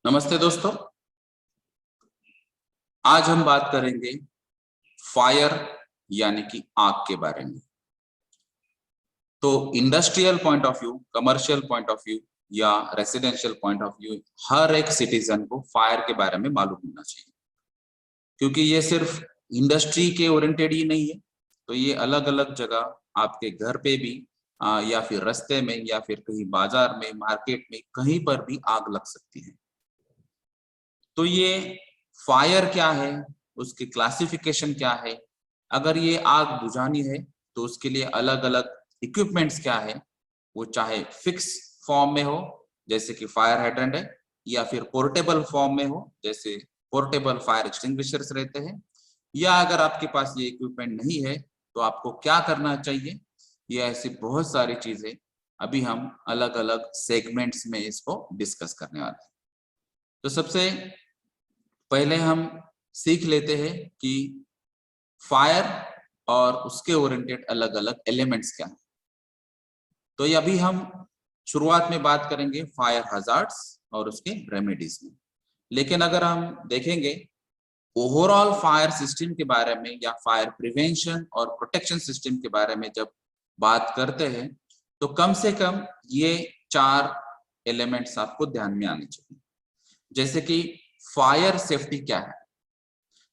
नमस्ते दोस्तों। आज हम बात करेंगे फायर यानी कि आग के बारे में। तो industrial point of view, commercial point of view या रेसिडेंशियल पॉइंट ऑफ व्यू, हर एक सिटीजन को फायर के बारे में मालूम होना चाहिए, क्योंकि ये सिर्फ इंडस्ट्री के ओरिएंटेड ही नहीं है। तो ये अलग अलग जगह आपके घर पे भी या फिर रास्ते में या फिर कहीं बाजार में, मार्केट में, कहीं पर भी आग लग सकती है। तो ये फायर क्या है, उसकी क्लासिफिकेशन क्या है, अगर ये आग बुझानी है तो उसके लिए अलग अलग इक्विपमेंट्स क्या है, वो चाहे फिक्स फॉर्म में हो जैसे कि फायर हाइड्रेंट है, या फिर पोर्टेबल फॉर्म में हो जैसे पोर्टेबल फायर एक्सटिंग्विशर्स रहते हैं, या अगर आपके पास ये इक्विपमेंट नहीं है तो आपको क्या करना चाहिए। ये ऐसी बहुत सारी चीजें अभी हम अलग अलग सेगमेंट्स में इसको डिस्कस करने वाले हैं। तो सबसे पहले हम सीख लेते हैं कि फायर और उसके ओरिएंटेड अलग अलग एलिमेंट्स क्या हैं। तो ये अभी हम शुरुआत में बात करेंगे फायर हजार्ड्स और उसके रेमेडीज में। लेकिन अगर हम देखेंगे ओवरऑल फायर सिस्टम के बारे में या फायर प्रिवेंशन और प्रोटेक्शन सिस्टम के बारे में जब बात करते हैं तो कम से कम ये 4 एलिमेंट्स आपको ध्यान में आने चाहिए। जैसे कि फायर सेफ्टी क्या है,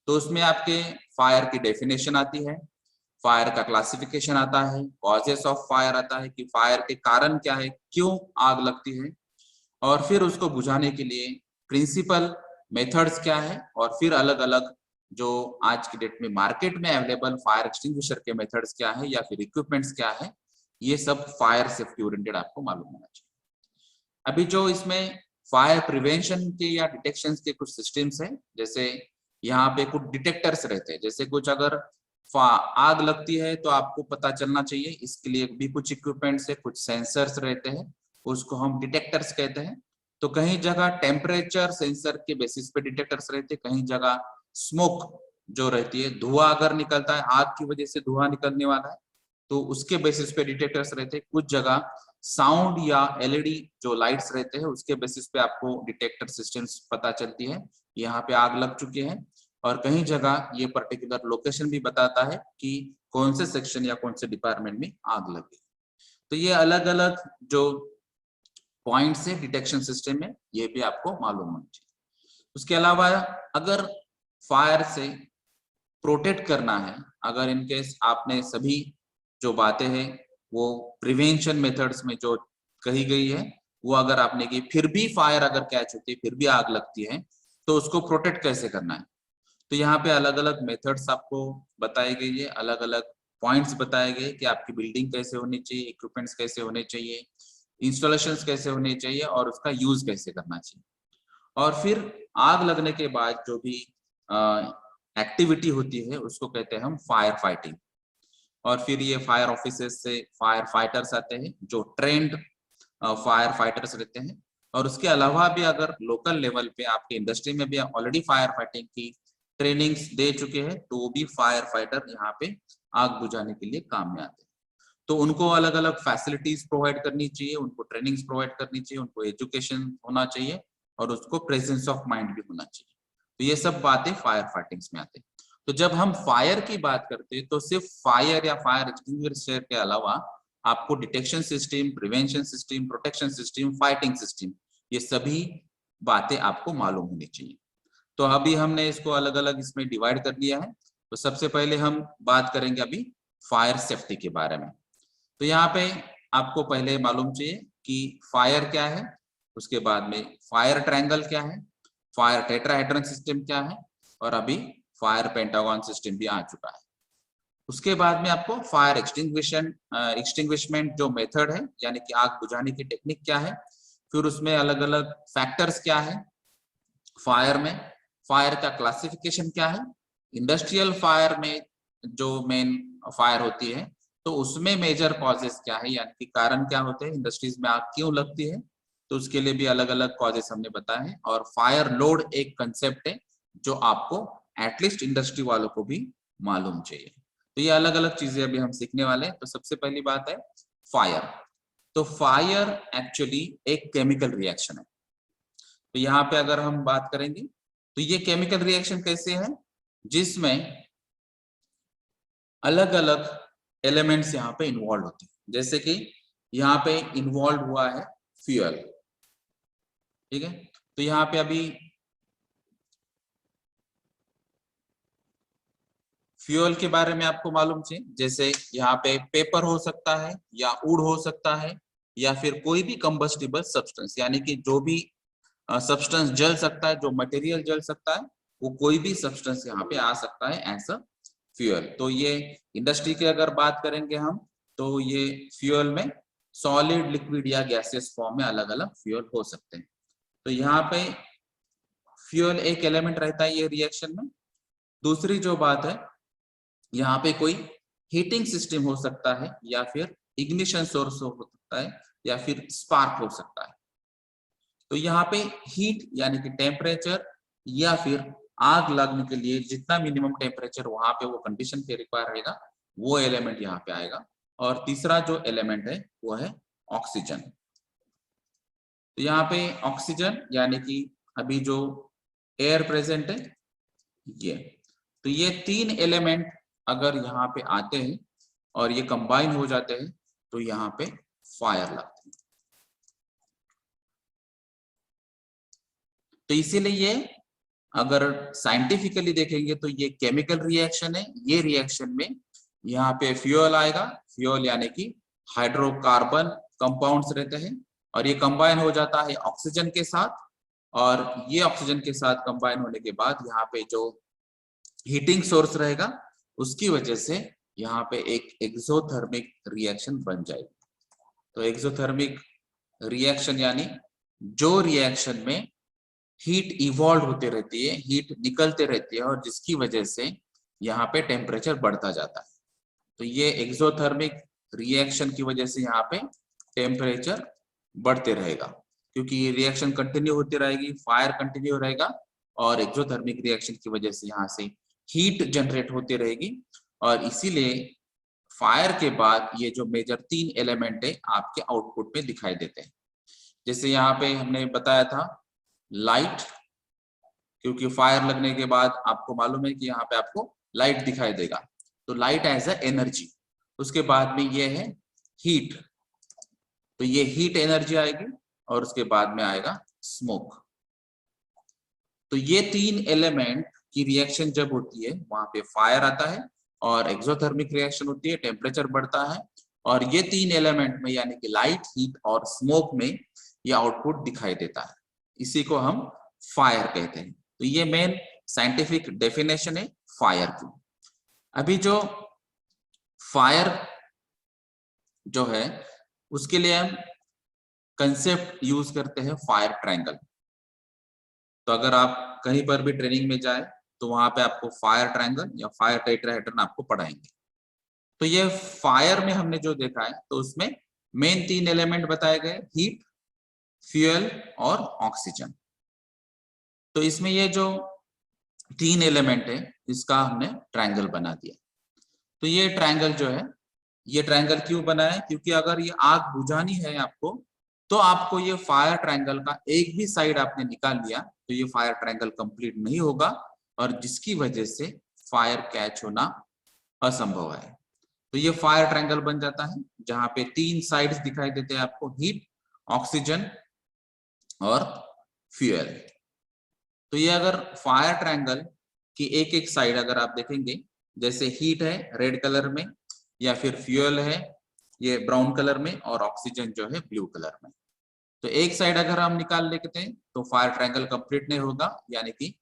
तो उसमें आपके फायर की डेफिनेशन आती है, फायर का क्लासिफिकेशन आता है, कॉजेस ऑफ फायर आता है कि फायर के कारण क्या है, क्यों आग लगती है, और फिर उसको बुझाने के लिए प्रिंसिपल मेथड्स क्या है, और फिर अलग अलग जो आज की डेट में मार्केट में अवेलेबल फायर एक्सटिंग्विशर के मेथड्स क्या है या फिर इक्विपमेंट्स क्या है। ये सब फायर सेफ्टी ओरिएंटेड आपको मालूम होना चाहिए। अभी जो इसमें फायर प्रिवेंशन के या डिटेक्शन के कुछ सिस्टम्स हैं, जैसे यहाँ पे कुछ डिटेक्टर्स रहते हैं, जैसे कुछ अगर आग लगती है तो आपको पता चलना चाहिए, इसके लिए भी कुछ इक्विपमेंट्स है, कुछ सेंसर्स रहते हैं, उसको हम डिटेक्टर्स कहते हैं। तो कहीं जगह टेम्परेचर सेंसर के बेसिस पे डिटेक्टर्स रहते हैं, कहीं जगह स्मोक जो रहती है, धुआं अगर निकलता है, आग की वजह से धुआं निकलने वाला है तो उसके बेसिस पे डिटेक्टर्स रहते हैं। कुछ जगह साउंड या एलईडी जो लाइट्स रहते हैं उसके बेसिस पे आपको डिटेक्टर सिस्टम्स पता चलती है यहाँ पे आग लग चुकी है, और कहीं जगह ये पर्टिकुलर लोकेशन भी बताता है कि कौन से सेक्शन या कौन से डिपार्टमेंट में आग लगी। तो ये अलग अलग जो पॉइंट्स है डिटेक्शन सिस्टम में, ये भी आपको मालूम होना चाहिए। उसके अलावा अगर फायर से प्रोटेक्ट करना है, अगर इनकेस आपने सभी जो बातें हैं वो प्रिवेंशन मेथड्स में जो कही गई है वो अगर आपने की, फिर भी फायर अगर कैच होती है, फिर भी आग लगती है, तो उसको प्रोटेक्ट कैसे करना है। तो यहाँ पे अलग अलग मेथड्स आपको बताई गई है, अलग अलग पॉइंट्स बताए गए कि आपकी बिल्डिंग कैसे होनी चाहिए, इक्विपमेंट्स कैसे होने चाहिए, इंस्टॉलेशंस कैसे होने चाहिए और उसका यूज कैसे करना चाहिए। और फिर आग लगने के बाद जो भी एक्टिविटी होती है उसको कहते हैं हम फायर फाइटिंग। और फिर ये फायर ऑफिसर्स से फायर फाइटर्स आते हैं जो ट्रेंड फायर फाइटर्स रहते हैं। और उसके अलावा भी अगर लोकल लेवल पे आपके इंडस्ट्री में भी ऑलरेडी फायर फाइटिंग की ट्रेनिंग्स दे चुके हैं तो वो भी फायर फाइटर यहाँ पे आग बुझाने के लिए काम में आते हैं। तो उनको अलग अलग फैसिलिटीज प्रोवाइड करनी चाहिए, उनको ट्रेनिंग्स प्रोवाइड करनी चाहिए, उनको एजुकेशन होना चाहिए और उसको प्रेजेंस ऑफ माइंड भी होना चाहिए। तो ये सब बातें फायर फाइटिंग्स में आते हैं। तो जब हम फायर की बात करते हैं तो सिर्फ फायर या फायर एक्सटिंग्विशर के अलावा आपको detection system, prevention system, protection system, fighting system, ये सभी बातें आपको मालूम होनी चाहिए। तो अभी हमने इसको अलग अलग इसमें डिवाइड कर दिया है। तो सबसे पहले हम बात करेंगे अभी फायर सेफ्टी के बारे में। तो यहाँ पे आपको पहले मालूम चाहिए कि फायर क्या है, उसके बाद में फायर ट्रायंगल क्या है, फायर टेट्राहेड्रन सिस्टम क्या है, और अभी फायर पेंटागन सिस्टम भी आ चुका है। उसके बाद में आपको फायर एक्सटिंग्विशमेंट जो मेथड है यानी कि आग बुझाने की टेक्निक क्या है, फिर उसमें अलग अलग फैक्टर्स क्या है फायर में, फायर का क्लासिफिकेशन क्या है, इंडस्ट्रियल फायर में जो मेन फायर होती है तो उसमें मेजर कॉजेस क्या है, यानी कि कारण क्या होते हैं, इंडस्ट्रीज में आग क्यों लगती है, तो उसके लिए भी अलग अलग कॉजेस हमने बताए हैं। और फायर लोड एक कंसेप्ट है जो आपको एटलीस्ट इंडस्ट्री वालों को भी मालूम चाहिए। तो ये अलग अलग चीजें अभी हम सीखने वाले हैं। तो सबसे पहली बात है फायर। तो फायर एक्चुअली एक केमिकल रिएक्शन है। तो यहाँ पे अगर हम बात करेंगे तो ये केमिकल रिएक्शन कैसे है, जिसमें अलग अलग एलिमेंट्स यहाँ पे इन्वॉल्व होते हैं। जैसे कि यहाँ पे इन्वॉल्व हुआ है फ्यूल, ठीक है। तो यहाँ पे अभी फ्यूल के बारे में आपको मालूम चाहिए, जैसे यहाँ पे पेपर हो सकता है या वुड हो सकता है या फिर कोई भी कंबस्टिबल सब्सटेंस, यानी कि जो भी सब्सटेंस जल सकता है, जो मटेरियल जल सकता है, वो कोई भी सब्सटेंस यहाँ पे आ सकता है एज अ फ्यूल। तो ये इंडस्ट्री की अगर बात करेंगे हम, तो ये फ्यूल में सॉलिड, लिक्विड या गैसियस फॉर्म में अलग अलग फ्यूल हो सकते हैं। तो यहाँ पे फ्यूल एक एलिमेंट रहता है ये रिएक्शन में। दूसरी जो बात है, यहाँ पे कोई हीटिंग सिस्टम हो सकता है या फिर इग्निशन सोर्स हो सकता है या फिर स्पार्क हो सकता है। तो यहाँ पे हीट यानी कि टेम्परेचर या फिर आग लगने के लिए जितना मिनिमम टेम्परेचर वहां पे वो कंडीशन पे रिक्वायर रहेगा, वो एलिमेंट यहाँ पे आएगा। और तीसरा जो एलिमेंट है वो है ऑक्सीजन। तो यहाँ पे ऑक्सीजन यानी कि अभी जो एयर प्रेजेंट है ये, तो ये तीन एलिमेंट अगर यहाँ पे आते हैं और ये कंबाइन हो जाते हैं तो यहाँ पे फायर लगती है। तो इसीलिए ये अगर साइंटिफिकली देखेंगे तो ये केमिकल रिएक्शन है। ये रिएक्शन में यहाँ पे फ्यूल आएगा, फ्यूल यानी कि हाइड्रोकार्बन कंपाउंड्स रहते हैं और ये कंबाइन हो जाता है ऑक्सीजन के साथ, और ये ऑक्सीजन के साथ कंबाइन होने के बाद यहाँ पे जो हीटिंग सोर्स रहेगा उसकी वजह से यहाँ पे एक एक्सोथर्मिक रिएक्शन बन जाएगी। तो एक्सोथर्मिक रिएक्शन यानी जो रिएक्शन में हीट इवॉल्व होते रहती है, हीट निकलते रहती है और जिसकी वजह से यहाँ पे टेम्परेचर बढ़ता जाता है। तो ये एक्सोथर्मिक रिएक्शन की वजह से यहाँ पे टेम्परेचर बढ़ते रहेगा, क्योंकि ये रिएक्शन कंटिन्यू होती रहेगी, फायर कंटिन्यू रहेगा और एक्सोथर्मिक रिएक्शन की वजह से यहाँ से हीट जनरेट होती रहेगी। और इसीलिए फायर के बाद ये जो मेजर तीन एलिमेंट है आपके आउटपुट में दिखाई देते हैं। जैसे यहाँ पे हमने बताया था लाइट, क्योंकि फायर लगने के बाद आपको मालूम है कि यहाँ पे आपको लाइट दिखाई देगा, तो लाइट एज अ एनर्जी। उसके बाद में ये है हीट, तो ये हीट एनर्जी आएगी और उसके बाद में आएगा स्मोक। तो ये तीन एलिमेंट की रिएक्शन जब होती है वहां पे फायर आता है और एक्सोथर्मिक रिएक्शन होती है, टेम्परेचर बढ़ता है, और ये तीन एलिमेंट में यानी कि लाइट, हीट और स्मोक में ये आउटपुट दिखाई देता है। इसी को हम फायर कहते हैं। तो ये मेन साइंटिफिक डेफिनेशन है फायर की। अभी जो फायर जो है उसके लिए हम कंसेप्ट यूज करते हैं फायर ट्रायंगल। तो अगर आप कहीं पर भी ट्रेनिंग में जाए तो वहां पे आपको फायर ट्रायंगल या फायर टेट्राहेड्रन आपको पढ़ाएंगे। तो ये फायर में हमने जो देखा है तो उसमें मेन तीन एलिमेंट बताए गए, हीट, फ्यूल और ऑक्सीजन। तो इसमें ये जो तीन एलिमेंट है इसका हमने ट्रायंगल बना दिया। तो ये ट्रायंगल जो है, ये ट्रायंगल क्यों बना है, क्योंकि अगर ये आग बुझानी है आपको तो आपको ये फायर ट्रायंगल का एक भी साइड आपने निकाल लिया तो ये फायर ट्रायंगल कंप्लीट नहीं होगा और जिसकी वजह से फायर कैच होना असंभव है। तो ये फायर ट्रायंगल बन जाता है जहां पे तीन साइड्स दिखाई देते हैं आपको, हीट, ऑक्सीजन और फ्यूल। तो ये अगर फायर ट्रायंगल की एक एक साइड अगर आप देखेंगे, जैसे हीट है रेड कलर में या फिर फ्यूल है ये ब्राउन कलर में और ऑक्सीजन जो है ब्लू कलर में, तो एक साइड अगर हम निकाल लेते हैं तो फायर ट्रायंगल कंप्लीट नहीं होगा, यानी कि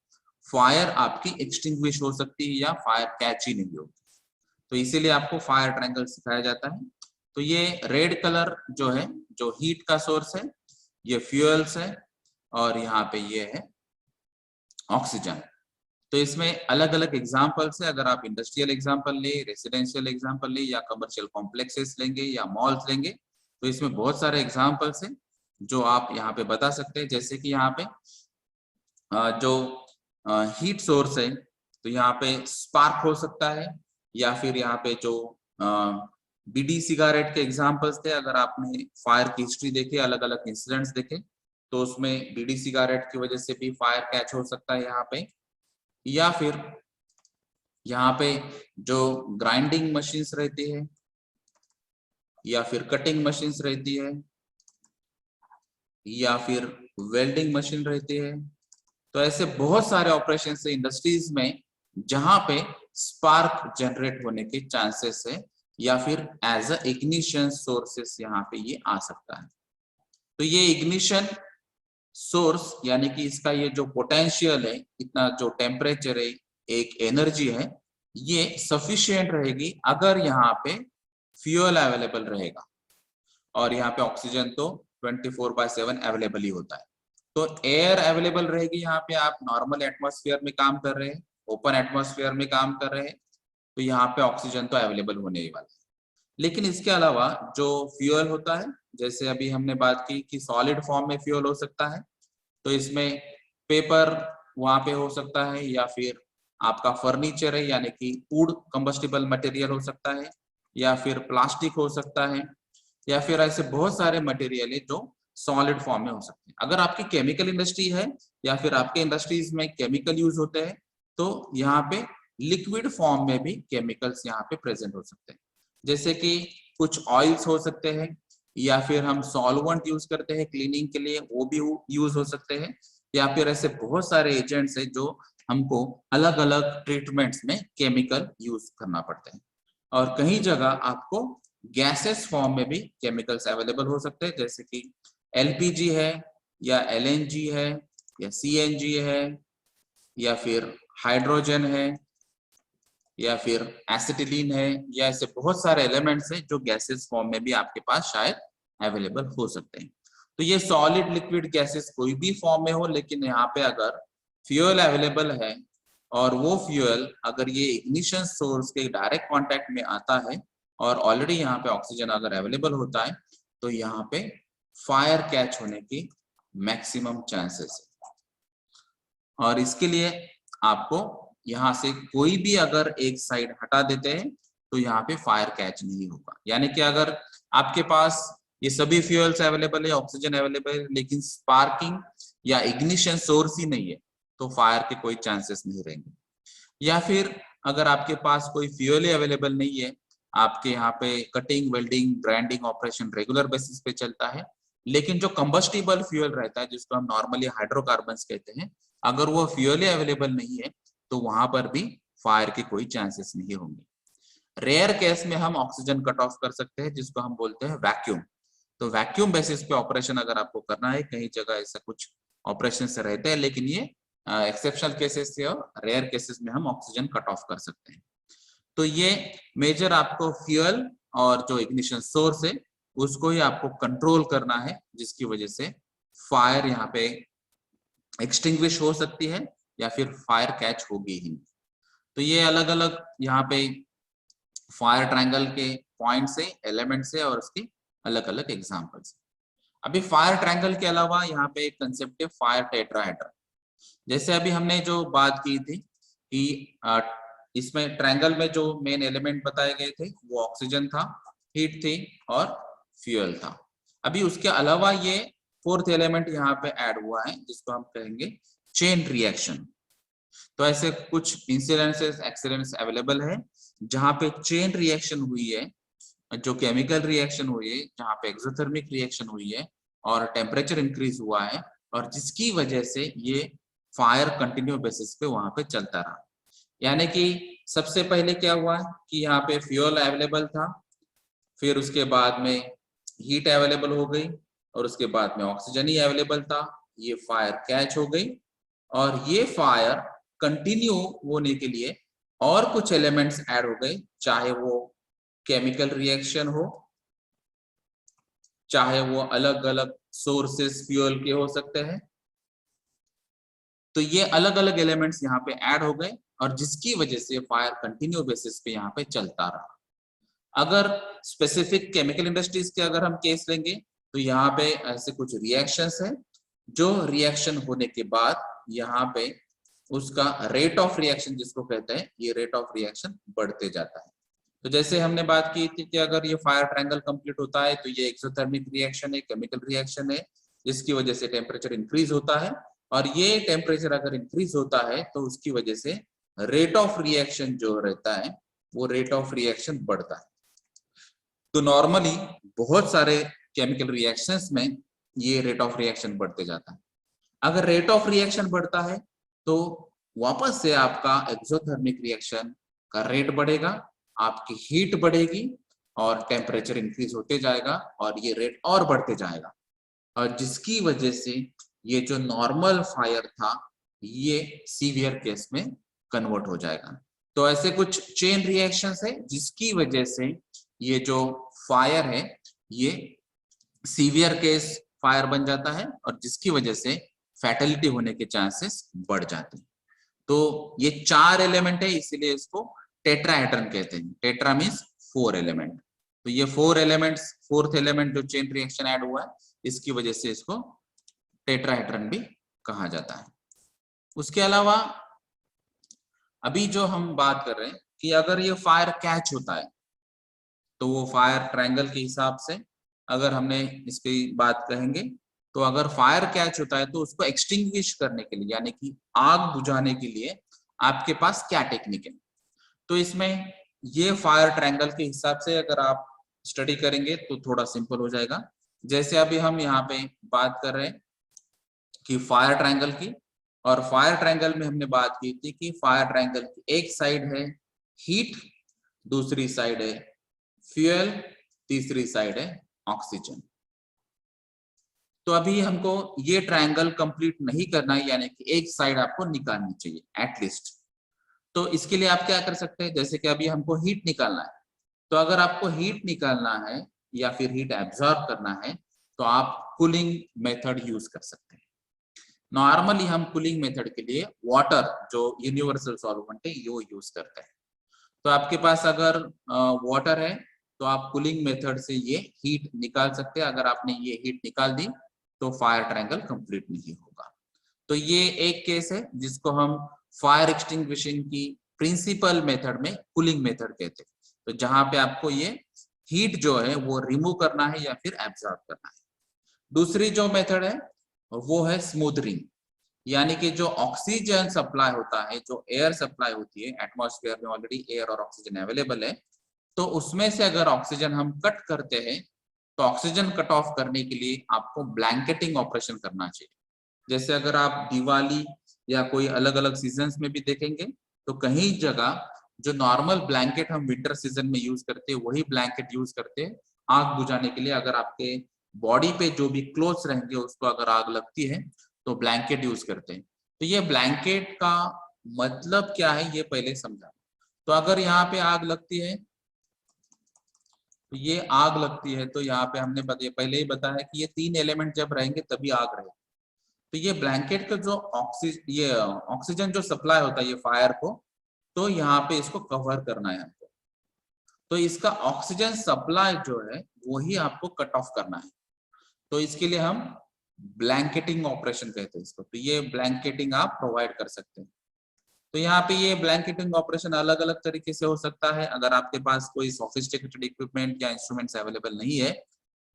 फायर आपकी एक्सटिंग्विश हो सकती है या फायर कैच ही नहीं होगी। तो इसीलिए आपको फायर ट्रायंगल सिखाया जाता है। तो ये रेड कलर जो है जो हीट का सोर्स है, ये फ्यूल्स है और यहाँ पे ये है ऑक्सीजन। तो इसमें अलग अलग एग्जाम्पल्स है, अगर आप इंडस्ट्रियल एग्जाम्पल ले, रेसिडेंशियल एग्जाम्पल ले या कमर्शियल कॉम्प्लेक्सेस लेंगे या मॉल्स लेंगे, तो इसमें बहुत सारे एग्जाम्पल्स हैं जो आप यहाँ पे बता सकते हैं। जैसे कि यहाँ पे जो हीट सोर्स है तो यहाँ पे स्पार्क हो सकता है, या फिर यहाँ पे जो बीडी सिगारेट के एग्जाम्पल्स थे, अगर आपने फायर की हिस्ट्री देखे, अलग अलग इंसिडेंट्स देखे, तो उसमें बीड़ी सिगारेट की वजह से भी फायर कैच हो सकता है यहाँ पे, या फिर यहाँ पे जो ग्राइंडिंग मशीन्स रहती है या फिर कटिंग मशीन्स रहती है या फिर वेल्डिंग मशीन रहती है। तो ऐसे बहुत सारे ऑपरेशन है इंडस्ट्रीज में जहां पे स्पार्क जनरेट होने के चांसेस है या फिर एज अ इग्निशन सोर्सेस यहाँ पे ये आ सकता है। तो ये इग्निशन सोर्स यानी कि इसका ये जो पोटेंशियल है, इतना जो टेम्परेचर है, एक एनर्जी है, ये सफिशिएंट रहेगी अगर यहाँ पे फ्यूल अवेलेबल रहेगा और यहाँ पे ऑक्सीजन तो 24/7 अवेलेबल ही होता है। तो एयर अवेलेबल रहेगी यहाँ पे, आप नॉर्मल एटमॉस्फेयर में काम कर रहे हैं, ओपन एटमॉस्फेयर में काम कर रहे हैं, तो यहाँ पे ऑक्सीजन तो अवेलेबल होने ही वाला है। लेकिन इसके अलावा जो फ्यूल होता है, जैसे अभी हमने बात की कि सॉलिड फॉर्म में फ्यूल हो सकता है, तो इसमें पेपर वहां पे हो सकता है या फिर आपका फर्नीचर है यानी कि वुड कंबस्टिबल मटेरियल हो सकता है या फिर प्लास्टिक हो सकता है या फिर ऐसे बहुत सारे मटेरियल है जो सॉलिड फॉर्म में हो सकते हैं। अगर आपकी केमिकल इंडस्ट्री है या फिर आपके इंडस्ट्रीज में केमिकल यूज होते हैं तो यहाँ पे लिक्विड फॉर्म में भी केमिकल्स यहाँ पे प्रेजेंट हो सकते हैं, जैसे कि कुछ ऑयल्स हो सकते हैं या फिर हम सॉल्वेंट यूज करते हैं क्लीनिंग के लिए, वो भी यूज हो सकते हैं, या फिर ऐसे बहुत सारे एजेंट्स है जो हमको अलग अलग ट्रीटमेंट्स में केमिकल यूज करना पड़ते हैं। और कहीं जगह आपको गैसेस फॉर्म में भी केमिकल्स अवेलेबल हो सकते हैं, जैसे कि एलपीजी है या एलएनजी है या सीएनजी है या फिर हाइड्रोजन है या फिर एसिटिलीन है, या ऐसे बहुत सारे एलिमेंट्स हैं जो गैसेस फॉर्म में भी आपके पास शायद अवेलेबल हो सकते हैं। तो ये सॉलिड लिक्विड गैसेस कोई भी फॉर्म में हो, लेकिन यहाँ पे अगर फ्यूल अवेलेबल है और वो फ्यूल अगर ये इग्निशन सोर्स के डायरेक्ट कांटेक्ट में आता है और ऑलरेडी यहाँ पे ऑक्सीजन अगर अवेलेबल होता है तो यहाँ पे फायर कैच होने की मैक्सिमम चांसेस है। और इसके लिए आपको यहाँ से कोई भी अगर एक साइड हटा देते हैं तो यहाँ पे फायर कैच नहीं होगा। यानी कि अगर आपके पास ये सभी फ्यूल्स अवेलेबल है, ऑक्सीजन अवेलेबल है, लेकिन स्पार्किंग या इग्निशन सोर्स ही नहीं है तो फायर के कोई चांसेस नहीं रहेंगे। या फिर अगर आपके पास कोई फ्यूल ही अवेलेबल नहीं है, आपके यहाँ पे cutting welding grinding operation regular basis पे चलता है, लेकिन जो कंबस्टिबल फ्यूल रहता है जिसको हम नॉर्मली हाइड्रोकार्बन्स कहते हैं, अगर वो फ्यूल ही अवेलेबल नहीं है तो वहां पर भी फायर के कोई चांसेस नहीं होंगे। रेयर केस में हम ऑक्सीजन कट ऑफ कर सकते हैं जिसको हम बोलते हैं वैक्यूम। तो वैक्यूम बेसिस पे ऑपरेशन अगर आपको करना है, कहीं जगह ऐसा कुछ ऑपरेशन से रहते हैं, लेकिन ये एक्सेप्शनल केसेस से और रेयर केसेस में हम ऑक्सीजन कट ऑफ कर सकते हैं। तो ये मेजर आपको फ्यूल और जो इग्निशन सोर्स है उसको ही आपको कंट्रोल करना है, जिसकी वजह से फायर यहाँ पे एक्सटिंग्विश हो सकती है या फिर फायर कैच होगी ही। तो ये अलग अलग यहाँ पे फायर ट्रायंगल के पॉइंट से एलिमेंट से और उसके अलग अलग एग्जांपल्स। अभी फायर ट्रायंगल के अलावा यहाँ पे एक कंसेप्ट है फायर टेट्राहेड्रन। जैसे अभी हमने जो बात की थी कि इसमें ट्रायंगल में जो मेन एलिमेंट बताए गए थे वो ऑक्सीजन था, हीट थी और फ्यूल था। अभी उसके अलावा ये फोर्थ एलिमेंट यहाँ पे ऐड हुआ है जिसको हम कहेंगे चेन रिएक्शन। तो ऐसे कुछ इंसिडेंसेस एक्सीडेंट्स अवेलेबल है जहां पे चेन रिएक्शन हुई है, जो केमिकल रिएक्शन हुई है, जहां पे एक्सोथर्मिक रिएक्शन हुई है और टेम्परेचर इंक्रीज हुआ है और जिसकी वजह से ये फायर कंटिन्यू बेसिस पे वहां पे चलता रहा। यानी कि सबसे पहले क्या हुआ कि यहाँ पे फ्यूल अवेलेबल था, फिर उसके बाद में हीट अवेलेबल हो गई और उसके बाद में ऑक्सीजन ही अवेलेबल था, ये फायर कैच हो गई और ये फायर कंटिन्यू होने के लिए और कुछ एलिमेंट्स ऐड हो गए, चाहे वो केमिकल रिएक्शन हो, चाहे वो अलग अलग सोर्सेस फ्यूल के हो सकते हैं। तो ये अलग अलग एलिमेंट्स यहाँ पे ऐड हो गए और जिसकी वजह से फायर कंटिन्यू बेसिस पे यहाँ पे चलता रहा। अगर स्पेसिफिक केमिकल इंडस्ट्रीज के अगर हम केस लेंगे तो यहाँ पे ऐसे कुछ रिएक्शंस है जो रिएक्शन होने के बाद यहाँ पे उसका रेट ऑफ रिएक्शन जिसको कहते हैं, ये रेट ऑफ रिएक्शन बढ़ते जाता है। तो जैसे हमने बात की थी कि अगर ये फायर ट्रायंगल कंप्लीट होता है तो ये एक्सोथर्मिक रिएक्शन है, केमिकल रिएक्शन है, जिसकी वजह से टेम्परेचर इंक्रीज होता है, और ये टेम्परेचर अगर इंक्रीज होता है तो उसकी वजह से रेट ऑफ रिएक्शन जो रहता है वो रेट ऑफ रिएक्शन बढ़ता है। तो नॉर्मली बहुत सारे केमिकल रिएक्शंस में ये रेट ऑफ रिएक्शन बढ़ते जाता है। अगर रेट ऑफ रिएक्शन बढ़ता है तो वापस से आपका एक्सोथर्मिक रिएक्शन का रेट बढ़ेगा, आपकी हीट बढ़ेगी और टेम्परेचर इंक्रीज होते जाएगा और ये रेट और बढ़ते जाएगा, और जिसकी वजह से ये जो नॉर्मल फायर था ये सीवियर केस में कन्वर्ट हो जाएगा। तो ऐसे कुछ चेन रिएक्शंस है जिसकी वजह से ये जो फायर है ये सीवियर केस फायर बन जाता है और जिसकी वजह से फैटेलिटी होने के चांसेस बढ़ जाते हैं। तो ये 4 एलिमेंट है, इसीलिए इसको टेट्राहेड्रन कहते हैं। Tetra means 4 element. तो ये 4 एलिमेंट्स, फोर्थ एलिमेंट जो चेन रिएक्शन ऐड हुआ है इसकी वजह से इसको टेट्राहेड्रन भी कहा जाता है। उसके अलावा अभी जो हम बात कर रहे हैं कि अगर ये फायर कैच होता है तो वो फायर ट्रायंगल के हिसाब से अगर हमने इसकी बात कहेंगे तो अगर फायर कैच होता है तो उसको एक्सटिंग्विश करने के लिए यानी कि आग बुझाने के लिए आपके पास क्या टेक्निक है। तो इसमें ये फायर ट्रायंगल के हिसाब से अगर आप स्टडी करेंगे तो थोड़ा सिंपल हो जाएगा। जैसे अभी हम यहाँ पे बात कर रहे हैं कि फायर ट्रायंगल की, और फायर ट्रायंगल में हमने बात की थी कि फायर ट्रायंगल की एक साइड है हीट, दूसरी साइड है फ्यूल, तीसरी साइड है ऑक्सीजन। तो अभी हमको ये ट्रायंगल कंप्लीट नहीं करना है, यानी कि एक साइड आपको निकालनी चाहिए एटलीस्ट। तो इसके लिए आप क्या कर सकते हैं, जैसे कि अभी हमको हीट निकालना है, तो अगर आपको हीट निकालना है या फिर हीट एब्जॉर्ब करना है तो आप कूलिंग मेथड यूज कर सकते हैं। नॉर्मली हम कूलिंग मेथड के लिए वाटर जो यूनिवर्सल सॉल्वेंट है वो यूज करते हैं। तो आपके पास अगर वाटर है तो आप कूलिंग मेथड से ये हीट निकाल सकते हैं। अगर आपने ये हीट निकाल दी तो फायर ट्रायंगल कंप्लीट नहीं होगा। तो ये एक केस है जिसको हम फायर एक्सटिंग्विशिंग की प्रिंसिपल मेथड में कूलिंग मेथड कहते हैं। तो जहां पे आपको ये हीट जो है वो रिमूव करना है या फिर एब्जॉर्ब करना है। दूसरी जो मेथड है वो है स्मूथरिंग, यानी कि जो ऑक्सीजन सप्लाई होता है, जो एयर सप्लाई होती है, एटमॉस्फेयर में ऑलरेडी एयर और ऑक्सीजन अवेलेबल है, तो उसमें से अगर ऑक्सीजन हम कट करते हैं तो ऑक्सीजन कट ऑफ करने के लिए आपको ब्लैंकेटिंग ऑपरेशन करना चाहिए। जैसे अगर आप दिवाली या कोई अलग अलग सीजन्स में भी देखेंगे तो कहीं जगह जो नॉर्मल ब्लैंकेट हम विंटर सीजन में यूज करते हैं वही ब्लैंकेट यूज करते हैं आग बुझाने के लिए। अगर आपके बॉडी पे जो भी क्लोथ्स रहेंगे उसको अगर आग लगती है तो ब्लैंकेट यूज करते हैं। तो ये ब्लैंकेट का मतलब क्या है ये पहले समझा। तो अगर यहाँ पे आग लगती है तो ये आग लगती है तो यहाँ पे हमने पहले ही बताया कि ये 3 एलिमेंट जब रहेंगे तभी आग रहेगी। तो ये ब्लैंकेट का जो ऑक्सीजन जो सप्लाई होता है ये फायर को, तो यहाँ पे इसको कवर करना है हमको। तो इसका ऑक्सीजन सप्लाई जो है वही आपको कट ऑफ करना है। तो इसके लिए हम ब्लैंकेटिंग ऑपरेशन कहते हैं इसको। तो ये ब्लैंकेटिंग आप प्रोवाइड कर सकते हैं। तो यहाँ पे ये ब्लैंकेटिंग ऑपरेशन अलग अलग तरीके से हो सकता है। अगर आपके पास कोई सोफिस्टिकेटेड इक्विपमेंट या इंस्ट्रूमेंट्स अवेलेबल नहीं है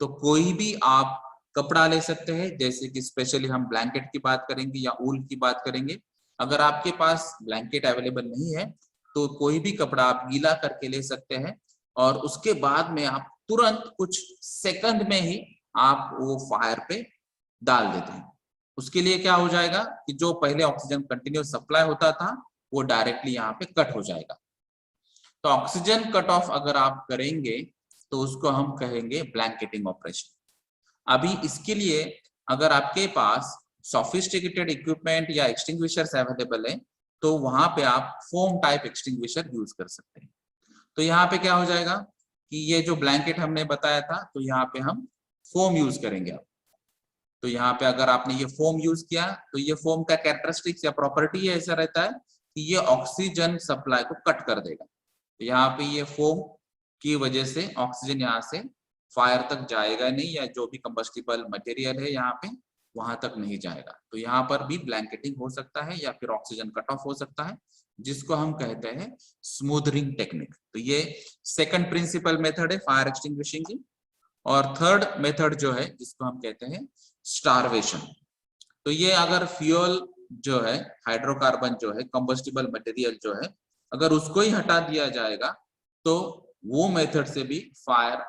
तो कोई भी आप कपड़ा ले सकते हैं, जैसे कि स्पेशली हम ब्लैंकेट की बात करेंगे या ऊल की बात करेंगे। अगर आपके पास ब्लैंकेट अवेलेबल नहीं है तो कोई भी कपड़ा आप गीला करके ले सकते हैं और उसके बाद में आप तुरंत कुछ सेकंड में ही आप वो फायर पे डाल देते हैं। उसके लिए क्या हो जाएगा कि जो पहले ऑक्सीजन कंटिन्यूस सप्लाई होता था वो डायरेक्टली यहाँ पे कट हो जाएगा। तो ऑक्सीजन कट ऑफ अगर आप करेंगे तो उसको हम कहेंगे ब्लैंकेटिंग ऑपरेशन। अभी इसके लिए अगर आपके पास सोफिस्टिकेटेड इक्विपमेंट या एक्सटिंग्विशर्स अवेलेबल है तो वहां पे आप फोम टाइप एक्सटिंग्विशर यूज कर सकते हैं। तो यहाँ पे क्या हो जाएगा कि ये जो ब्लैंकेट हमने बताया था तो यहाँ पे हम फोम यूज करेंगे अब। तो यहाँ पे अगर आपने ये फोम यूज किया तो ये फोम का कैरेक्टरिस्टिक्स या प्रॉपर्टी ऐसा रहता है कि ये ऑक्सीजन सप्लाई को कट कर देगा। तो यहाँ पे ये फोम की वजह से ऑक्सीजन यहाँ से फायर तक जाएगा नहीं, या जो भी कंबस्टिबल मटेरियल है यहाँ पे वहां तक नहीं जाएगा। तो यहाँ पर भी ब्लैंकेटिंग हो सकता है या फिर ऑक्सीजन कट ऑफ हो सकता है, जिसको हम कहते हैं स्मूथरिंग टेक्निक। तो ये सेकंड प्रिंसिपल मेथड है फायर एक्सटिंग्विशिंग की। और थर्ड मेथड जो है जिसको हम कहते हैं स्टारवेशन। तो ये अगर फ्यूल जो है, हाइड्रोकार्बन जो है, कंबस्टिबल मटेरियल जो है, अगर उसको ही हटा दिया जाएगा तो वो मेथड से भी फायर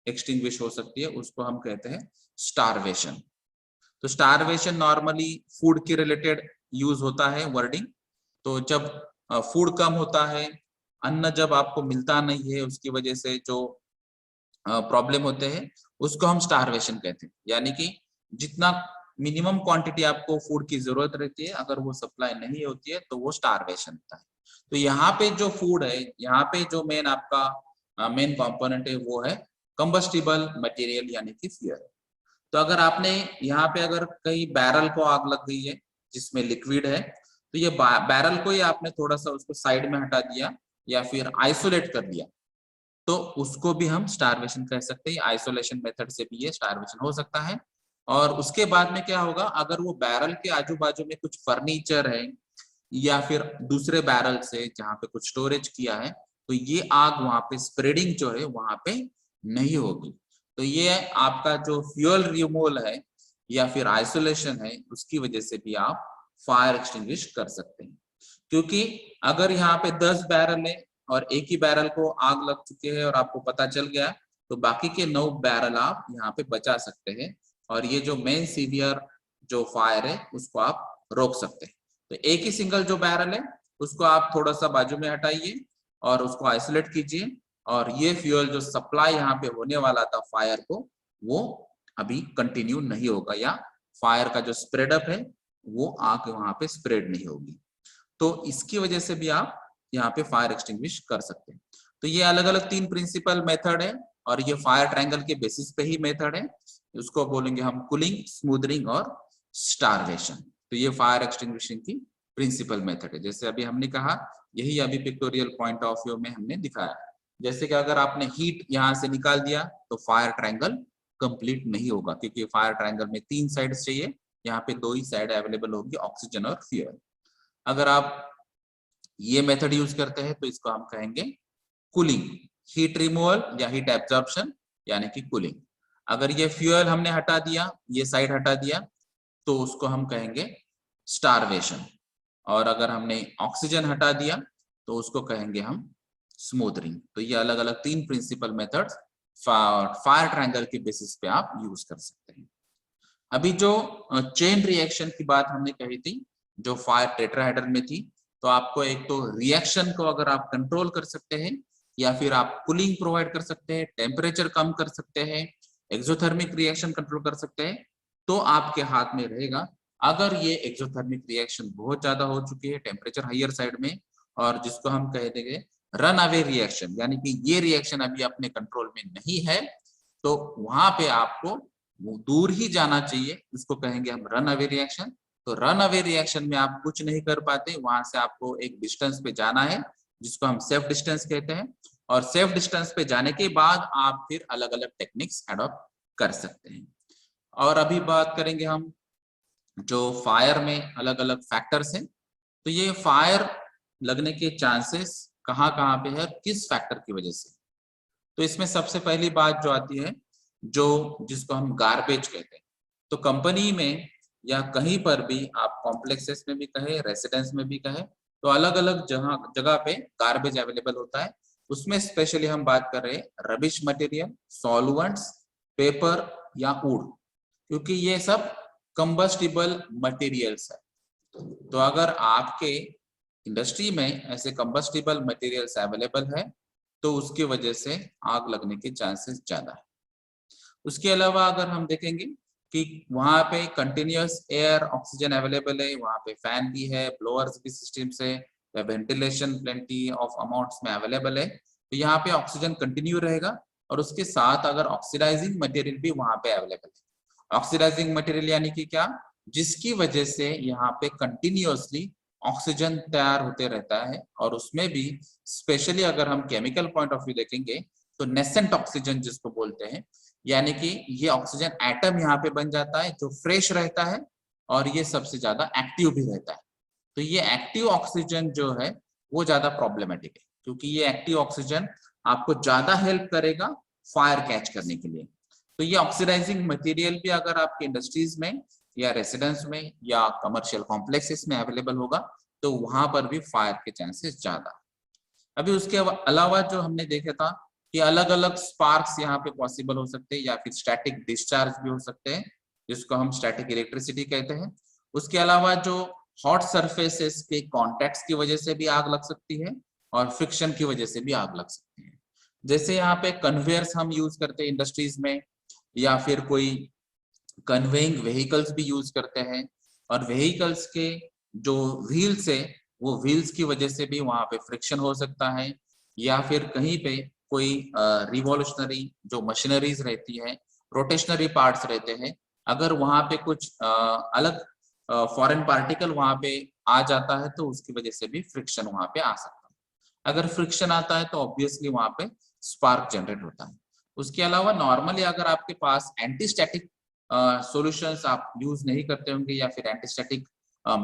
एक्सटिंग्विश हो सकती है, उसको हम कहते हैं स्टारवेशन। तो स्टारवेशन नॉर्मली फूड के रिलेटेड यूज होता है वर्डिंग। तो जब फूड कम होता है, अन्न जब आपको मिलता नहीं है, उसकी वजह से जो प्रॉब्लम होते हैं, उसको हम स्टारवेशन कहते हैं। यानी कि जितना मिनिमम क्वांटिटी आपको फूड की जरूरत रहती है, अगर वो सप्लाई नहीं होती है तो वो स्टारवेशन होता है। तो यहाँ पे जो फूड है, यहाँ पे जो मेन आपका मेन कंपोनेंट है वो है कंबस्टिबल मटेरियल यानी कि फ्यूल। तो अगर आपने यहाँ पे अगर कई बैरल को आग लग गई है जिसमें लिक्विड है, तो ये बैरल को ही आपने थोड़ा सा उसको साइड में हटा दिया या फिर आइसोलेट कर दिया, तो उसको भी हम स्टारवेशन कह सकते हैं। आइसोलेशन मेथड से भी ये स्टारवेशन हो सकता है। और उसके बाद में क्या होगा, अगर वो बैरल के आजू बाजू में कुछ फर्नीचर है या फिर दूसरे बैरल से जहाँ पे कुछ स्टोरेज किया है, तो ये आग वहां पे स्प्रेडिंग जो है वहां पे नहीं होगी। तो ये आपका जो फ्यूल रिमूवल है या फिर आइसोलेशन है, उसकी वजह से भी आप फायर एक्सटिंग्विश कर सकते हैं। क्योंकि अगर यहाँ पे 10 बैरल है और एक ही बैरल को आग लग चुके हैं और आपको पता चल गया, तो बाकी के 9 बैरल आप यहाँ पे बचा सकते हैं और ये जो मेन सीवियर जो फायर है उसको आप रोक सकते हैं। तो एक ही सिंगल जो बैरल है उसको आप थोड़ा सा बाजू में हटाइए और उसको आइसोलेट कीजिए, और ये फ्यूल जो सप्लाई यहाँ पे होने वाला था फायर को, वो अभी कंटिन्यू नहीं होगा, या फायर का जो स्प्रेडअप है वो आग वहां पे स्प्रेड नहीं होगी। तो इसकी वजह से भी आप यहाँ पे फायर एक्सटिंग्विश कर सकते हैं। तो ये अलग अलग 3 प्रिंसिपल मेथड है और ये फायर ट्रायंगल के बेसिस पे ही मेथड है। उसको बोलेंगे हम कूलिंग, स्मूदरिंग और स्टारवेशन। तो ये फायर एक्सटिंग्विशिंग की प्रिंसिपल मेथड है। जैसे अभी हमने कहा, यही अभी पिक्टोरियल पॉइंट ऑफ व्यू में हमने दिखाया। जैसे कि अगर आपने हीट यहाँ से निकाल दिया तो फायर ट्रायंगल कंप्लीट नहीं होगा, क्योंकि फायर ट्रायंगल में 3 साइड्स चाहिए, यहाँ पे 2 ही साइड अवेलेबल होगी, ऑक्सीजन और फ्यूल। अगर आप ये मेथड यूज करते हैं तो इसको हम कहेंगे कूलिंग, हीट रिमूवल या हीट एब्जॉर्प्शन यानी कि कूलिंग। अगर ये फ्यूल हमने हटा दिया, ये साइड हटा दिया, तो उसको हम कहेंगे स्टारवेशन। और अगर हमने ऑक्सीजन हटा दिया तो उसको कहेंगे हम स्मूदरिंग। तो ये अलग अलग 3 प्रिंसिपल मेथड्स फायर ट्रायंगल के बेसिस पे आप यूज कर सकते हैं। अभी जो चेन रिएक्शन की बात हमने कही थी, जो फायर टेट्राहेड्रल में थी, तो आपको एक तो रिएक्शन को अगर आप कंट्रोल कर सकते हैं या फिर आप कूलिंग प्रोवाइड कर सकते हैं, टेम्परेचर कम कर सकते हैं, एक्सोथर्मिक रिएक्शन कंट्रोल कर सकते हैं, तो आपके हाथ में रहेगा। अगर ये एक्सोथर्मिक रिएक्शन बहुत ज्यादा हो चुकी है, टेम्परेचर हायर साइड में, और जिसको हम कह देंगे रन अवे रिएक्शन, यानी कि ये रिएक्शन अभी अपने कंट्रोल में नहीं है, तो वहां पे आपको वो दूर ही जाना चाहिए, इसको कहेंगे हम रन अवे रिएक्शन। तो रन अवे रिएक्शन में आप कुछ नहीं कर पाते, वहां से आपको एक डिस्टेंस पे जाना है जिसको हम सेफ डिस्टेंस कहते हैं, और सेफ डिस्टेंस पे जाने के बाद आप फिर अलग अलग टेक्निक्स अडॉप्ट कर सकते हैं। और अभी बात करेंगे हम जो फायर में अलग अलग फैक्टर्स हैं। तो ये फायर लगने के चांसेस कहाँ कहाँ पे है, किस फैक्टर की वजह से। तो इसमें सबसे पहली बात जो आती है, जो जिसको हम गार्बेज कहते हैं। तो कंपनी में या कहीं पर भी आप कॉम्प्लेक्सेस में भी कहे, रेसिडेंस में भी कहे, तो अलग अलग जगह पे गार्बेज अवेलेबल होता है। उसमें स्पेशली हम बात कर रहे हैं रबिश मटेरियल, सॉल्वेंट्स, पेपर या वुड, क्योंकि ये सब कंबस्टिबल मटेरियल्स है। तो अगर आपके इंडस्ट्री में ऐसे कंबस्टिबल मटेरियल्स अवेलेबल है तो उसकी वजह से आग लगने के चांसेस ज्यादा है। उसके अलावा अगर हम देखेंगे कि वहां पे कंटिन्यूअस एयर ऑक्सीजन अवेलेबल है, वहां पे फैन भी है, ब्लोअर्स भी सिस्टम से, वेंटिलेशन प्लेंटी ऑफ अमाउंट्स में अवेलेबल है, तो यहाँ पे ऑक्सीजन कंटिन्यू रहेगा। और उसके साथ अगर ऑक्सीडाइजिंग मटेरियल भी वहां पे अवेलेबल है। ऑक्सीडाइजिंग मटेरियल यानी कि क्या, जिसकी वजह से यहाँ पे कंटिन्यूअसली ऑक्सीजन तैयार होते रहता है, और उसमें भी स्पेशली अगर हम केमिकल पॉइंट ऑफ व्यू देखेंगे तो नेसेंट ऑक्सीजन जिसको बोलते हैं, यानी कि ये ऑक्सीजन एटम यहाँ पे बन जाता है जो फ्रेश रहता है और ये सबसे ज्यादा एक्टिव भी रहता है। तो ये एक्टिव ऑक्सीजन जो है वो ज्यादा प्रॉब्लमेटिक है, क्योंकि ये एक्टिव ऑक्सीजन आपको ज्यादा हेल्प करेगा फायर कैच करने के लिए। तो ये ऑक्सीडाइजिंग मटेरियल भी अगर आपके इंडस्ट्रीज में या रेसिडेंस में या कमर्शियल कॉम्प्लेक्सेस में अवेलेबल होगा तो वहां पर भी फायर के चांसेस ज्यादा। अभी उसके अलावा जो हमने देखा था कि अलग अलग स्पार्क्स यहाँ पे पॉसिबल हो सकते हैं या फिर स्टैटिक डिस्चार्ज भी हो सकते हैं, जिसको हम स्टैटिक इलेक्ट्रिसिटी कहते हैं। उसके अलावा जो हॉट सरफेसेस के कॉन्टैक्ट्स की वजह से भी आग लग सकती है और फ्रिक्शन की वजह से भी आग लग सकती है। जैसे यहाँ पे कन्वेयर्स हम यूज करते हैं इंडस्ट्रीज में, या फिर कोई कन्वेइंग व्हीकल्स भी यूज करते हैं, और व्हीकल्स के जो व्हील्स है वो व्हील्स की वजह से भी वहां पे फ्रिक्शन हो सकता है, या फिर कहीं पे कोई रिवॉल्यूशनरी जो मशीनरीज रहती है, रोटेशनरी पार्ट्स रहते हैं, अगर वहां पे कुछ अलग फॉरेन पार्टिकल वहां पे आ जाता है तो उसकी वजह से भी फ्रिक्शन वहां पे आ सकता है। अगर फ्रिक्शन आता है तो ऑब्वियसली वहां पे स्पार्क जनरेट होता है। उसके अलावा नॉर्मली अगर आपके पास एंटीस्टैटिक सॉल्यूशंस आप यूज नहीं करते होंगे या फिर एंटीस्टैटिक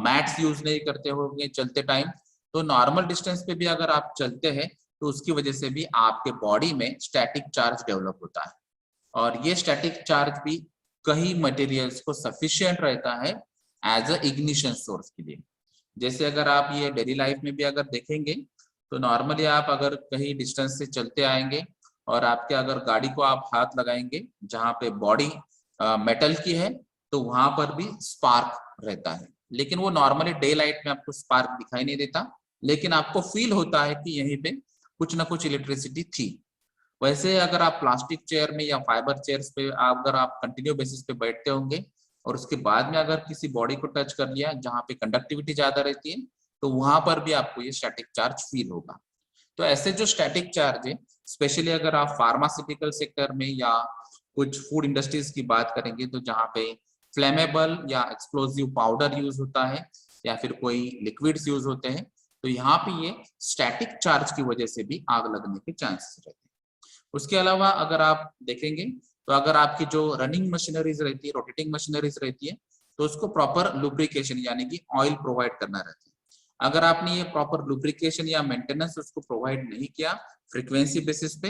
मैट्स यूज नहीं करते होंगे चलते टाइम, तो नॉर्मल डिस्टेंस पे भी अगर आप चलते हैं तो उसकी वजह से भी आपके बॉडी में स्टैटिक चार्ज डेवलप होता है, और ये स्टैटिक चार्ज भी कई मटेरियल्स को सफिशिएंट रहता है एज अ इग्निशन सोर्स के लिए। जैसे अगर आप ये डेली लाइफ में भी अगर देखेंगे तो नॉर्मली आप अगर कहीं डिस्टेंस से चलते आएंगे और आपके अगर गाड़ी को आप हाथ लगाएंगे जहाँ पे बॉडी मेटल की है तो वहां पर भी स्पार्क रहता है, लेकिन वो नॉर्मली डे लाइट में आपको स्पार्क दिखाई नहीं देता, लेकिन आपको फील होता है कि यहीं पे कुछ ना कुछ इलेक्ट्रिसिटी थी। वैसे अगर आप प्लास्टिक चेयर में या फाइबर चेयर्स पे अगर आप कंटिन्यू बेसिस पे बैठते होंगे और उसके बाद में अगर किसी बॉडी को टच कर लिया जहाँ पे कंडक्टिविटी ज्यादा रहती है तो वहां पर भी आपको ये स्टैटिक चार्ज फील होगा। तो ऐसे जो स्टैटिक चार्ज है, स्पेशली अगर आप फार्मास्यूटिकल सेक्टर में या कुछ फूड इंडस्ट्रीज की बात करेंगे तो जहाँ पे फ्लेमेबल या एक्सप्लोसिव पाउडर यूज होता है या फिर कोई लिक्विड्स यूज होते हैं, तो यहाँ पे ये स्टैटिक चार्ज की वजह से भी आग लगने के चांसेस रहते हैं। उसके अलावा अगर आप देखेंगे तो अगर आपकी जो रनिंग मशीनरीज रहती है, रोटेटिंग मशीनरीज रहती है, तो उसको प्रॉपर लुब्रिकेशन यानी कि ऑयल प्रोवाइड करना रहता है। अगर आपने ये प्रॉपर लुब्रिकेशन या मेंटेनेंस उसको प्रोवाइड नहीं किया फ्रीक्वेंसी बेसिस पे,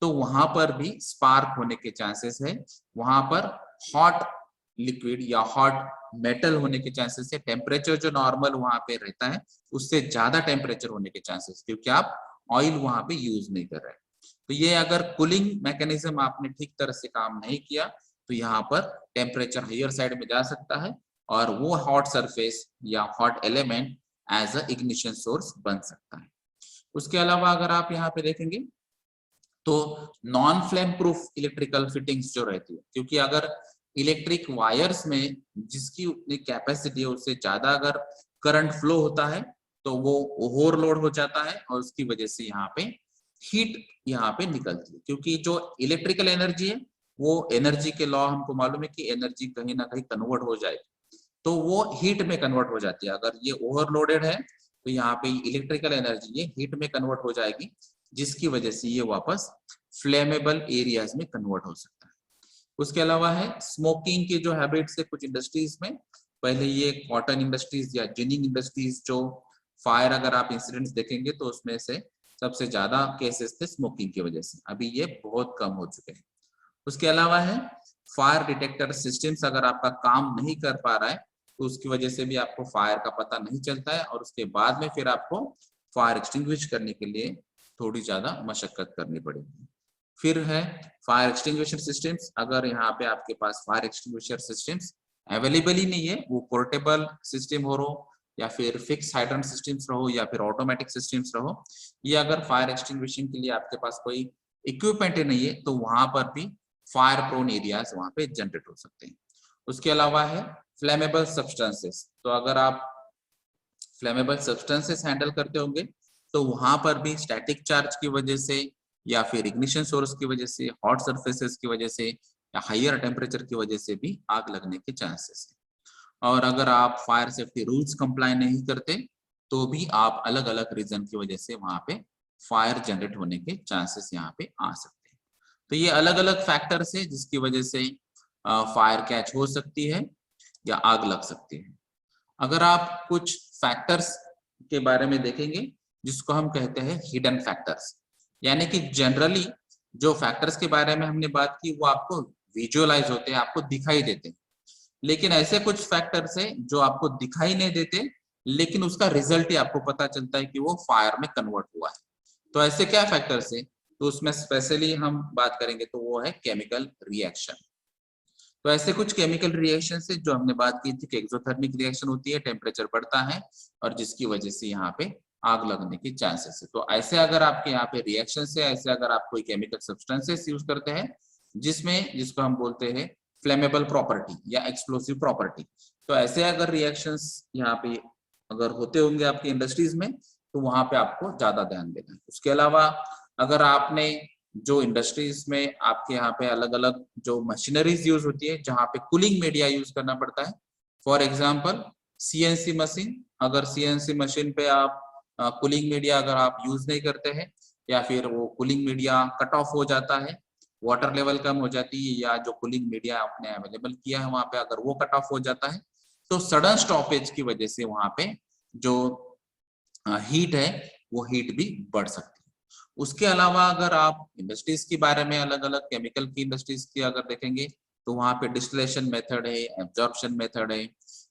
तो वहां पर भी स्पार्क होने के चांसेस है। वहां पर हॉट लिक्विड या हॉट मेटल होने के चांसेस है। टेम्परेचर जो नॉर्मल वहां पे रहता है उससे ज्यादा टेम्परेचर होने के चांसेस, क्योंकि आप ऑयल वहां पे यूज नहीं कर रहे। तो ये अगर कूलिंग मैकेनिज्म आपने ठीक तरह से काम नहीं किया तो यहाँ पर टेम्परेचर हायर साइड में जा सकता है और वो हॉट सरफेस या hot element as a ignition source बन सकता है। उसके अलावा अगर आप यहाँ पे देखेंगे तो non flame proof electrical fittings जो रहती है, क्योंकि अगर इलेक्ट्रिक वायर्स में जिसकी उतनी कैपेसिटी है उससे ज्यादा अगर करंट फ्लो होता है तो वो ओवरलोड हो जाता है और उसकी वजह से यहाँ पे हीट यहाँ पे निकलती है, क्योंकि जो इलेक्ट्रिकल एनर्जी है वो एनर्जी के लॉ हमको मालूम है कि एनर्जी कहीं ना कहीं कन्वर्ट हो जाएगी, तो वो हीट में कन्वर्ट हो जाती है। अगर ये ओवरलोडेड है तो यहाँ पे इलेक्ट्रिकल एनर्जी ये हीट में कन्वर्ट हो जाएगी, जिसकी वजह से ये वापस फ्लेमेबल एरियाज में कन्वर्ट हो सकता है। उसके अलावा है स्मोकिंग के जो हैबिट्स है कुछ इंडस्ट्रीज में, पहले ये कॉटन इंडस्ट्रीज या जिनिंग इंडस्ट्रीज जो फायर अगर आप इंसिडेंट्स देखेंगे तो उसमें से सबसे ज्यादा केसेस थे स्मोकिंग की वजह से, अभी ये बहुत कम हो चुके हैं। उसके अलावा है फायर डिटेक्टर सिस्टम्स, अगर आपका काम नहीं कर पा रहा है तो उसकी वजह से भी आपको फायर का पता नहीं चलता है और उसके बाद में फिर आपको फायर एक्सटिंग्विश करने के लिए थोड़ी ज्यादा मशक्कत करनी पड़ेगी। फिर है फायर एक्सटिंग्विशर सिस्टम्स, अगर यहाँ पे आपके पास फायर एक्सटिंग्विशर सिस्टम्स अवेलेबल ही नहीं है, वो पोर्टेबल सिस्टम हो रहो या फिर फिक्स हाइड्रेंट सिस्टम्स रहो या फिर ऑटोमेटिक सिस्टम्स रहो, ये अगर फायर एक्सटिंग्विशिंग के लिए आपके पास कोई इक्विपमेंट नहीं है तो वहां पर भी फायर प्रोन एरियाज वहां पे जनरेट हो सकते हैं। उसके अलावा है फ्लेमेबल सब्सटेंसेस, तो अगर आप फ्लेमेबल सब्सटेंसेस हैंडल करते होंगे तो वहां पर भी स्टैटिक चार्ज की वजह से या फिर इग्निशन सोर्स की वजह से, हॉट सरफेसेस की वजह से या हायर टेम्परेचर की वजह से भी आग लगने के चांसेस है। और अगर आप फायर सेफ्टी रूल्स कंप्लाई नहीं करते तो भी आप अलग अलग रीजन की वजह से वहां पे फायर जनरेट होने के चांसेस यहाँ पे आ सकते हैं। तो ये अलग अलग फैक्टर्स है जिसकी वजह से फायर कैच हो सकती है या आग लग सकती है। अगर आप कुछ फैक्टर्स के बारे में देखेंगे जिसको हम कहते हैं हिडन फैक्टर्स, यानी कि जनरली जो फैक्टर्स के बारे में हमने बात की वो आपको विजुअलाइज होते हैं, आपको दिखाई देते हैं। लेकिन ऐसे कुछ फैक्टर्स है जो आपको दिखाई नहीं देते, लेकिन उसका रिजल्ट ही आपको पता चलता है कि वो फायर में कन्वर्ट हुआ है। तो ऐसे क्या फैक्टर्स है, तो उसमें स्पेशली हम बात करेंगे तो वो है केमिकल रिएक्शन। तो ऐसे कुछ केमिकल रिएक्शन से जो हमने बात की थी कि एक्सोथर्मिक रिएक्शन होती है, टेम्परेचर बढ़ता है और जिसकी वजह से यहाँ पे आग लगने की चांसेस है। तो ऐसे अगर आपके यहाँ पे रिएक्शन से, ऐसे अगर आप कोई केमिकल सब्सटेंसेस यूज करते हैं जिसमें, जिसको हम बोलते हैं फ्लेमेबल प्रॉपर्टी या एक्सप्लोसिव प्रॉपर्टी, तो ऐसे अगर रिएक्शंस यहाँ पे अगर होते होंगे आपकी इंडस्ट्रीज में, तो वहां पे आपको ज्यादा ध्यान देना है। उसके अलावा अगर आपने जो इंडस्ट्रीज में आपके यहाँ पे अलग अलग जो मशीनरीज यूज होती है जहाँ पे कूलिंग मीडिया यूज करना पड़ता है, फॉर एग्जांपल सीएनसी मशीन, अगर सीएनसी मशीन पे आप कूलिंग मीडिया अगर आप यूज नहीं करते हैं, या फिर वो कूलिंग मीडिया कट ऑफ हो जाता है, वाटर लेवल कम हो जाती है, या जो कूलिंग मीडिया आपने अवेलेबल किया है वहां पे अगर वो कट ऑफ हो जाता है, तो सडन स्टॉपेज की वजह से वहां पे जो हीट है वो हीट भी बढ़ सकती है। उसके अलावा अगर आप इंडस्ट्रीज के बारे में, अलग अलग केमिकल की इंडस्ट्रीज की अगर देखेंगे, तो वहां पे डिस्टिलेशन मेथड है, एब्जॉर्प्शन मेथड है,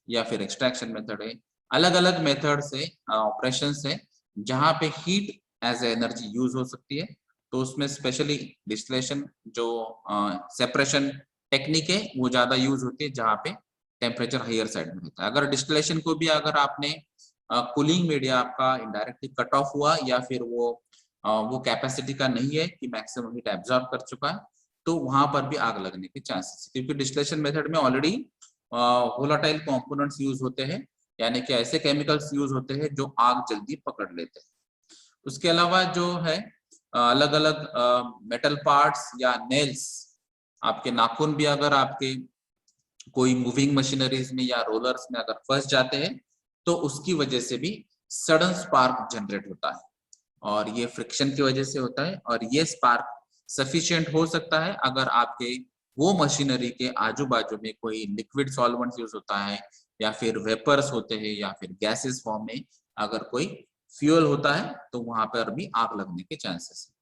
या फिर एक्सट्रैक्शन मेथड है, अलग अलग मेथड से ऑपरेशन है जहाँ पे हीट एज एनर्जी यूज हो सकती है। तो उसमें स्पेशली डिस्टिलेशन जो सेपरेशन टेक्निक है वो ज्यादा यूज होती है जहाँ पे टेम्परेचर हायर साइड में रहता है। अगर डिस्टिलेशन को भी अगर आपने कूलिंग मीडिया आपका इनडायरेक्टली कट ऑफ हुआ, या फिर वो कैपेसिटी का नहीं है कि मैक्सिमम हीट एब्जॉर्ब कर चुका है, तो वहां पर भी आग लगने के चांसेस, क्योंकि डिस्टिलेशन मेथड में ऑलरेडी वोलेटाइल कंपोनेंट्स यूज होते हैं, यानी कि ऐसे केमिकल्स यूज होते हैं जो आग जल्दी पकड़ लेते हैं। उसके अलावा जो है अलग अलग मेटल पार्ट्स या नेल्स, आपके नाखून भी अगर आपके कोई मूविंग मशीनरीज में या रोलर्स में अगर फंस जाते हैं, तो उसकी वजह से भी सडन स्पार्क जनरेट होता है, और ये फ्रिक्शन की वजह से होता है। और ये स्पार्क सफिशिएंट हो सकता है अगर आपके वो मशीनरी के आजू बाजू में कोई लिक्विड सॉल्वेंट यूज होता है, या फिर वेपर्स होते हैं, या फिर गैसेस फॉर्म में अगर कोई फ्यूल होता है, तो वहां पर भी आग लगने के चांसेस है।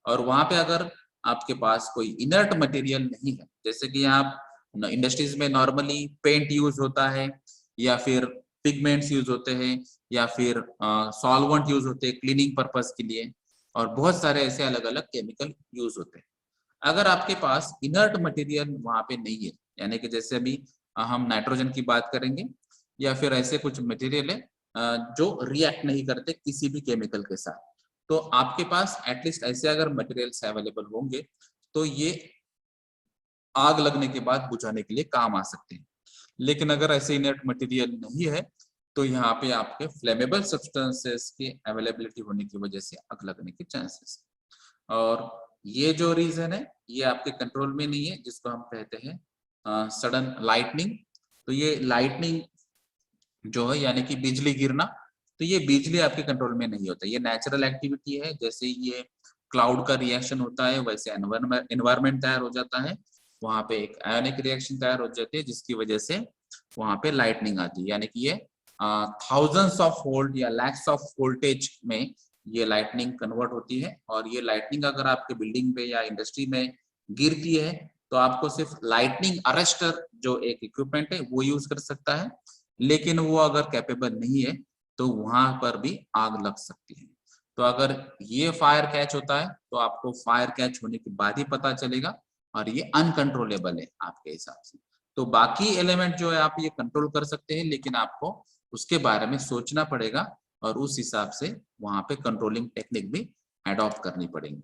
और वहां पे अगर आपके पास कोई इनर्ट मटेरियल नहीं है, जैसे कि आप इंडस्ट्रीज में नॉर्मली पेंट यूज होता है, या फिर पिगमेंट्स यूज होते हैं, या फिर सॉल्वेंट यूज होते हैं क्लीनिंग पर्पस के लिए, और बहुत सारे ऐसे अलग अलग केमिकल यूज होते हैं। अगर आपके पास इनर्ट मटेरियल वहां पे नहीं है, यानी कि जैसे अभी हम नाइट्रोजन की बात करेंगे, या फिर ऐसे कुछ मटेरियल है जो रिएक्ट नहीं करते किसी भी केमिकल के साथ, तो आपके पास एटलीस्ट ऐसे अगर मटेरियल्स अवेलेबल होंगे, तो ये आग लगने के बाद बुझाने के लिए काम आ सकते हैं। लेकिन अगर ऐसे इनर्ट मटेरियल नहीं है, तो यहाँ पे आपके फ्लेमेबल सब्सटेंसेस की अवेलेबिलिटी होने की वजह से आग लगने के चांसेस। और ये जो रीजन है ये आपके कंट्रोल में नहीं है, जिसको हम कहते हैं सडन लाइटनिंग। तो ये लाइटनिंग जो है यानी कि बिजली गिरना, तो ये बिजली आपके कंट्रोल में नहीं होता, ये नेचुरल एक्टिविटी है। जैसे ये क्लाउड का रिएक्शन होता है, वैसे एनवायरमेंट तैयार हो जाता है, वहां पे एक आयोनिक रिएक्शन तैयार हो जाती है, जिसकी वजह से वहां पे लाइटनिंग आती है। यानी कि ये थाउजेंड्स ऑफ वोल्ट या लैक्स ऑफ वोल्टेज में ये लाइटनिंग कन्वर्ट होती है। और ये लाइटनिंग अगर आपके बिल्डिंग पे या इंडस्ट्री में गिरती है, तो आपको सिर्फ लाइटनिंग अरेस्टर जो एक इक्विपमेंट है वो यूज कर सकता है, लेकिन वो अगर कैपेबल नहीं है तो वहां पर भी आग लग सकती है। तो अगर ये फायर कैच होता है, तो आपको फायर कैच होने के बाद ही पता चलेगा, और ये अनकंट्रोलेबल है आपके हिसाब से। तो बाकी एलिमेंट जो है आप ये कंट्रोल कर सकते हैं, लेकिन आपको उसके बारे में सोचना पड़ेगा, और उस हिसाब से वहां पे कंट्रोलिंग टेक्निक भी अडॉप्ट करनी पड़ेगी।